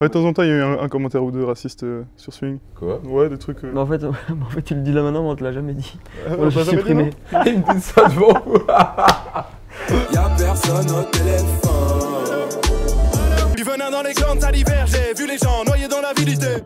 Ouais, de temps en temps, il y a eu un commentaire ou deux raciste sur Swing. Quoi? Ouais, des trucs. Mais en fait, tu le dis là maintenant, mais on te l'a jamais dit. Ah, Moi, j'ai supprimé. Il me dit ça devant vous. Y'a personne au téléphone. Du venin dans les glandes salivaires, j'ai vu les gens noyés dans l'avidité.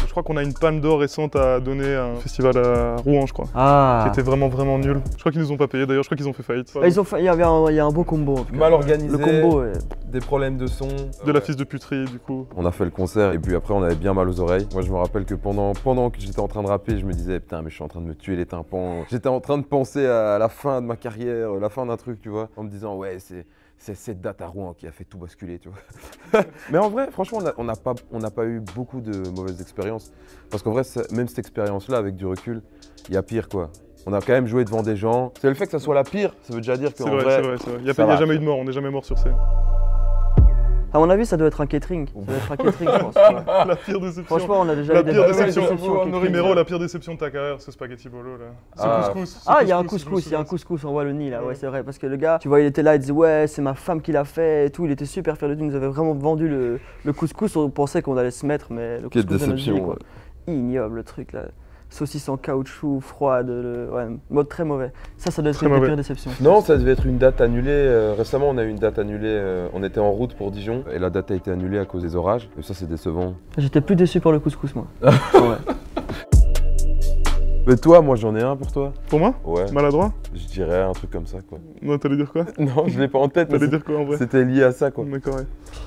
Je crois qu'on a une palme d'or récente à donner à un festival à Rouen, je crois. Ah. Qui était vraiment nul. Je crois qu'ils nous ont pas payé d'ailleurs, je crois qu'ils ont fait faillite. Ah, il y a un beau combo. En tout cas. Mal organisé. Le combo, ouais. Des problèmes de son. De la fils de puterie, du coup. On a fait le concert et puis après on avait bien mal aux oreilles. Moi je me rappelle que pendant que j'étais en train de rapper, je me disais putain mais je suis en train de me tuer les tympans. J'étais en train de penser à la fin de ma carrière, la fin d'un truc tu vois, en me disant ouais c'est cette date à Rouen qui a fait tout basculer tu vois. Mais en vrai franchement on n'a pas eu beaucoup de mauvaises expériences. Parce qu'en vrai même cette expérience là avec du recul, il y a pire quoi. On a quand même joué devant des gens. C'est le fait que ça soit la pire, ça veut déjà dire qu'en vrai... C'est vrai. Il n'y a jamais eu de mort, on n'est jamais mort sur scène. À mon avis, ça doit être un catering. Ça doit être un catering, je pense. La pire déception. Franchement, on a déjà eu des déceptions. Numéro, la pire déception de ta carrière, ce spaghetti bolo là. Ce couscous. Ah, il y a un couscous en Wallonie là, ouais, c'est vrai. Parce que le gars, tu vois, il était là, il disait ouais, c'est ma femme qui l'a fait et tout. Il était super fier de lui, il nous avait vraiment vendu le couscous. On pensait qu'on allait se mettre, mais le couscous de notre vie, quoi. Ignoble le truc là. Saucisse en caoutchouc, froide, ouais, mode très mauvais. Ça doit être une des pires déceptions. Non, ça devait être une date annulée. Récemment, on a eu une date annulée. On était en route pour Dijon et la date a été annulée à cause des orages. Et ça, c'est décevant. J'étais plus déçu pour le couscous, moi. Ouais. Mais toi, moi, j'en ai un pour toi. Pour moi? Ouais. Maladroit? Je dirais un truc comme ça, quoi. Non, t'allais dire quoi? Non, je l'ai pas en tête. T'allais dire quoi en vrai? C'était lié à ça, quoi. D'accord, ouais.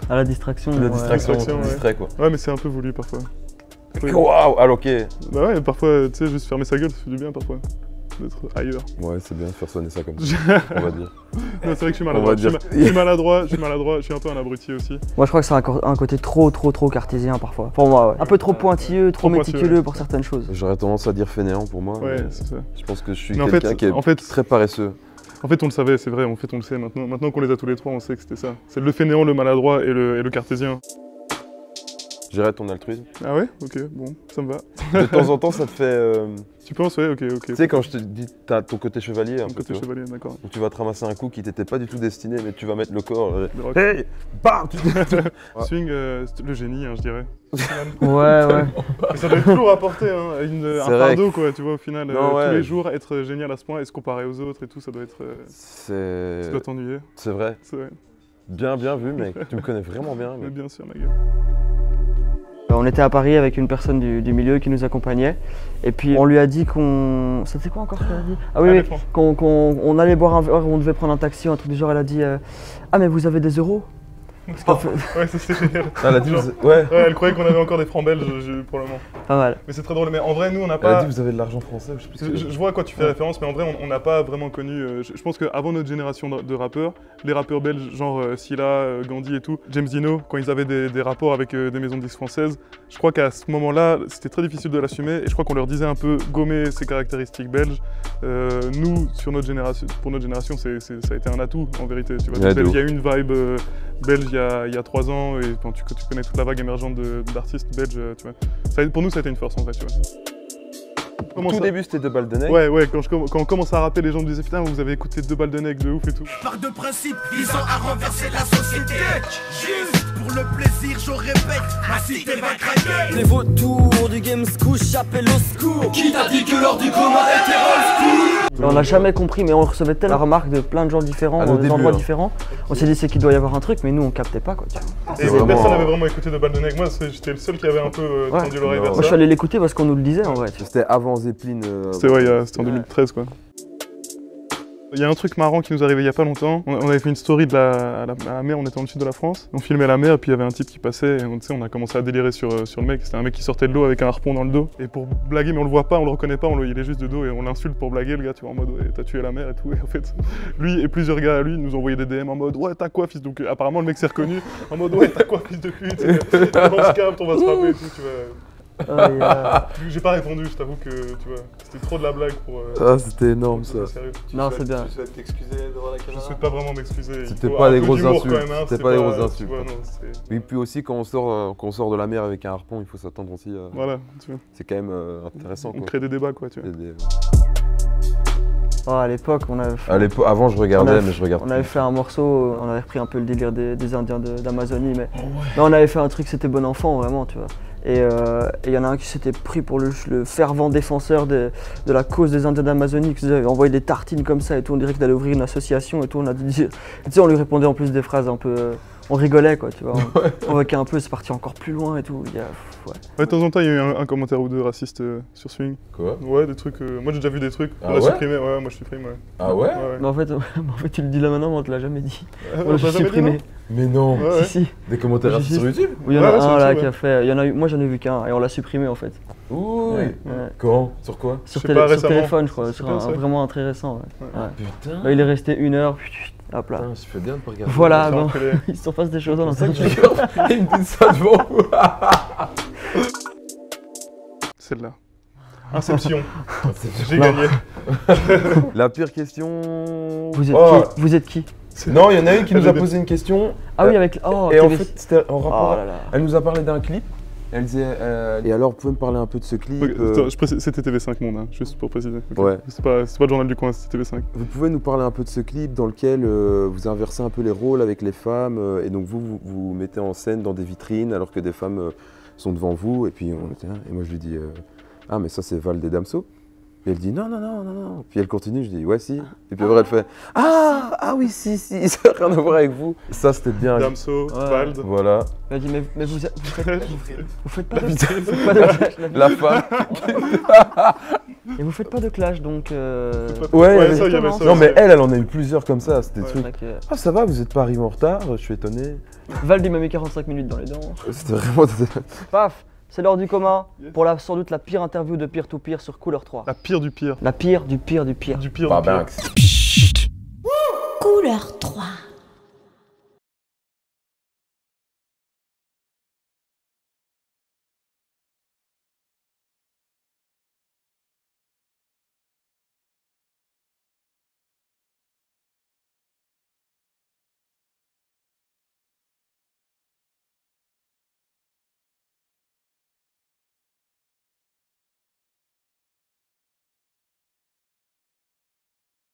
À la distraction. La distraction, ouais. distrait, quoi. Ouais, mais c'est un peu voulu parfois. Waouh, alors ok. Bah ouais, parfois, tu sais, juste fermer sa gueule, ça fait du bien parfois. D'être ailleurs. Ouais, c'est bien de faire sonner ça comme ça, on va dire. Non, c'est vrai que je suis maladroit. Je suis maladroit, je suis un peu un abruti aussi. Moi, je crois que c'est un côté trop cartésien parfois. Pour moi, ouais. Un peu trop pointilleux, trop méticuleux ouais. pour certaines choses. J'aurais tendance à dire fainéant pour moi. Ouais, c'est ça. Je pense que je suis quelqu'un qui est très paresseux. En fait, on le savait, c'est vrai, on le sait maintenant. Maintenant qu'on les a tous les trois, on sait que c'était ça. C'est le fainéant, le maladroit et le cartésien. J'irais ton altruisme. Ah ouais? Ok, bon, ça me va. De temps en temps, ça te fait... Tu penses? Ouais, ok. Tu sais, quand je te dis, t'as ton côté chevalier. Ton côté chevalier, d'accord. Donc tu vas te ramasser un coup qui t'était pas du tout destiné, mais tu vas mettre le corps. Hey! Bam! Swing, le génie, hein, je dirais. Ouais. Mais ça doit être lourd à porter, hein, un fardeau, quoi, tu vois, au final. Non, ouais. Tous les jours, être génial à ce point et se comparer aux autres et tout, ça doit être... Ça doit t'ennuyer. C'est vrai. C'est vrai. Bien vu, mec. Tu me connais vraiment bien. Mais bien sûr, ma gueule. On était à Paris avec une personne du milieu qui nous accompagnait et puis on lui a dit qu'on... C'était quoi encore qu'elle a dit? Ah oui, qu'on allait boire un verre, on devait prendre un taxi ou un truc du genre. Elle a dit ah mais vous avez des euros? Ouais, ça c'était génial. Elle a dit ouais, elle croyait qu'on avait encore des francs belges pour le moment. Pas mal. Mais c'est très drôle, mais en vrai nous on n'a pas... Elle a dit vous avez de l'argent français, je vois à quoi tu fais référence, mais en vrai on n'a pas vraiment connu... je pense qu'avant notre génération de rappeurs, les rappeurs belges genre Silla, Gandhi et tout, James Dino, quand ils avaient des rapports avec des maisons de disques françaises, je crois qu'à ce moment-là c'était très difficile de l'assumer et je crois qu'on leur disait un peu gommer ses caractéristiques belges. Nous, pour notre génération, ça a été un atout en vérité. Tu vois, il y a eu une vibe belge il y a 3 ans et quand tu connais toute la vague émergente d'artistes belges, tu vois. Pour nous, ça a été une force en fait, tu vois. Au tout début, c'était 2 balles de nègre. Ouais, quand on commence à rapper, les gens me disaient putain, vous avez écouté 2 balles de nègre de ouf et tout. Par de principe visant à renverser la société. Juste pour le plaisir, je répète, ma cité va craquer. Les vautours du game se couchent, appellent au secours. Qui t'a dit que l'heure du coma était old On n'a jamais compris, mais on recevait tellement de remarques de plein de gens différents, dans des endroits différents. On s'est dit c'est qu'il doit y avoir un truc, mais nous on captait pas quoi. Et personne n'avait vraiment écouté 2 balles de nègre. Moi j'étais le seul qui avait un peu tendu l'oreille vers ça. Moi je suis allé l'écouter parce qu'on nous le disait en vrai. C'était avant Zeppelin. C'était en 2013 quoi. Il y a un truc marrant qui nous est arrivé il y a pas longtemps. On avait fait une story à la mer, on était dans le sud de la France. On filmait la mer et puis il y avait un type qui passait et on a commencé à délirer sur le mec. C'était un mec qui sortait de l'eau avec un harpon dans le dos. Et pour blaguer, mais on le voit pas, on le reconnaît pas, il est juste de dos et on l'insulte pour blaguer le gars, tu vois, en mode ouais, t'as tué la mer et tout. Et en fait, lui et plusieurs gars à lui nous ont envoyé des DM en mode ouais, t'as quoi fils? Donc apparemment le mec s'est reconnu en mode ouais, t'as quoi fils de pute? On se capte, on va se frapper et tout, tu vois. J'ai pas répondu, je t'avoue que tu vois, c'était trop de la blague pour... Ah c'était énorme ça. Non c'est bien. Tu souhaites t'excuser devant la caméra? Je souhaite pas vraiment m'excuser. C'était pas des grosses insultes. C'était pas des grosses insultes. Oui, puis aussi quand on sort de la mer avec un harpon, il faut s'attendre aussi à... Voilà, tu vois. C'est quand même intéressant quoi. On crée des débats quoi, tu vois. Oh, à l'époque, on avait fait... Avant, je regardais, mais je regarde On avait fait un morceau, on avait repris un peu le délire des Indiens d'Amazonie, mais non, on avait fait un truc, c'était bon enfant, vraiment, tu vois. Et il y en a un qui s'était pris pour le fervent défenseur de la cause des Indiens d'Amazonie, qui nous avait envoyé des tartines comme ça et tout, on dirait qu'il allait ouvrir une association et tout, on a dit... Tu sais, on lui répondait en plus des phrases un peu... On rigolait quoi, tu vois, on moquait un peu, c'est parti encore plus loin et tout. Ouais, de temps en temps, il y a eu un commentaire ou deux raciste sur Swing. Quoi? Ouais, des trucs. Moi, j'ai déjà vu des trucs. Ah On l'a ouais supprimé, ouais, moi je supprime, ouais. Ah ouais? Mais en fait, tu le dis là maintenant, mais on te l'a jamais dit. On l'a jamais dit, supprimé. non Mais non. Ouais, ouais. Si. Des commentaires racistes sur YouTube? Oui, il y en a Ouais, sur un là YouTube, qui ouais. a fait. Il y en a eu, moi j'en ai vu qu'un et on l'a supprimé en fait. Ouh. Ouais. Quand? Sur quoi? Sur, Je sais pas, sur récemment. téléphone, je crois. C'est Sur bien, ça. vraiment un très récent. Ouais. Ouais. Ouais. Putain. Là, il est resté 1 heure. Hop là. Putain, je fais bien de pas regarder. Voilà, Ça, bon. après les- Il se passe des choses dans C'est notre ça que je regarde. Il me dit ça devant vous. Celle-là. Inception. J'ai Non. gagné. La pire question. Vous êtes Oh. qui? Vous êtes qui? Non, il y en a une qui nous a LGB. posé une question. Ah oui, avec. Oh, Et en TV. fait, c'était en rapport. Oh là là. Elle nous a parlé d'un clip. Elle disait. Et alors, vous pouvez me parler un peu de ce clip Ok, attends, je précise, c'était TV5 Monde, hein, juste pour préciser. Ok. Ouais. C'est pas le journal du coin, c'était TV5. Vous pouvez nous parler un peu de ce clip dans lequel vous inversez un peu les rôles avec les femmes et donc vous mettez en scène dans des vitrines alors que des femmes sont devant vous et puis on était là et moi je lui dis ah mais ça c'est Val des Damso. Et elle dit non. Puis elle continue, je dis ouais si. Et puis après elle fait ah oui si ça n'a rien à voir avec vous. Ça c'était bien. Damso, Ouais. Vald. Voilà. Il a dit, mais vous faites pas de putain. vous faites pas de clash. La femme. Et vous faites pas de clash donc. Ouais, Ouais, il y ça, il y avait non, ça. Non aussi. mais elle en a eu plusieurs comme ça, c'était des Ouais. trucs. Ok. Ah ça va, vous êtes pas arrivé en retard, je suis étonné. Val il m'a mis 45 minutes dans les dents. C'était vraiment. Paf, c'est l'heure du commun Yes. pour sans doute la pire interview de Peer to Peer sur Couleur 3. La pire du pire. La pire du pire du pire. Du pire Bah, du pire. Banks. Couleur 3.